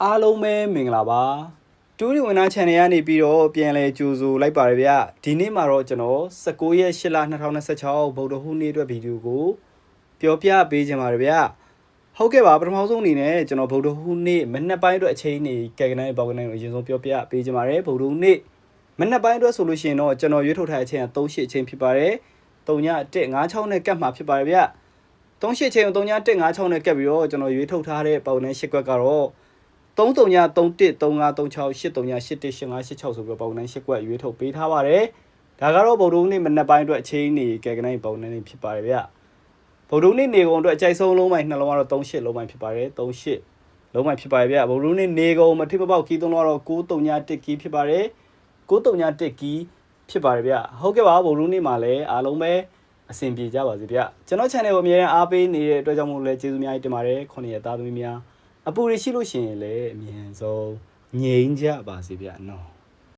အားလုံးပဲမင်္ဂလာပါတူးဒီဝင်နာ channel ကနေပြီးတော့ပြန်လဲကြိုဆိုလိုက်ပါတယ်ဗျဒီနေ့မှာတော့ကျွန်တော်19ရက်8လ2026ဗုဒ္ဓဟူးနေ့အတွက်ဗီဒီယိုကိုပြောပြပေးချင်ပါတယ်ဗျဟုတ်ကဲ့ပါပထမဆုံးအနေနဲ့ကျွန်တော်ဗုဒ္ဓဟူးနေ့မနက်ပိုင်းအတွက်အချိန်နေကဲကနိုင်ပေါက်ကနိုင်ကိုအရင်ဆုံးပြောပြပေးချင်ပါတယ်ဗုဒ္ဓဟူးနေ့မနက်ပိုင်းအတွက်ဆိုလို့ရှိရင်တော့ကျွန်တော်ရွေးထုတ်ထားတဲ့အချိန်က38အချိန်ဖြစ်ပါတယ်3.156နဲ့ကတ်မှာဖြစ်ပါတယ်ဗျ38အချိန်ကို3.156နဲ့ကတ်ပြီးတော့ကျွန်တော်ရွေးထုတ်ထားတဲ့ပေါက်နဲ့8ခွက်ကတော့33931353683888586ဆိုပြီးပေါင်နှန်း၈ကွက်ရွေးထုတ်ပေးထားပါတယ်ဒါကတော့ဗုဒ္ဓဦးနေ့မနက်ပိုင်းအတွက်အချိန်နေကဲကနိုင်ပေါင်နှန်းနေဖြစ်ပါတယ်ဗျဗုဒ္ဓဦးနေ့နေကုန်အတွက်အကြိုက်ဆုံးလုံးပိုင်းနှလုံးကတော့38လုံးပိုင်းဖြစ်ပါတယ်38လုံးပိုင်းဖြစ်ပါတယ်ဗျဗုဒ္ဓဦးနေ့နေကုန်မထိမပေါက်ကီးသုံးတော့931ကီးဖြစ်ပါတယ်931ကီးဖြစ်ပါတယ်ဗျဟုတ်ကဲ့ပါဗုဒ္ဓဦးနေ့မှာလည်းအားလုံးပဲအဆင်ပြေကြပါစေဗျကျွန်တော် channel ကိုအမြဲတမ်းအားပေးနေတဲ့အတွက်ကြောင့်မို့လဲကျေးဇူးများကြီးတင်ပါတယ်9ရက်သားသမီးများအပူရရှိလို့ရှိရင်လည်းအမြင်ဆုံးငြိမ်းကြပါစေဗျာနော်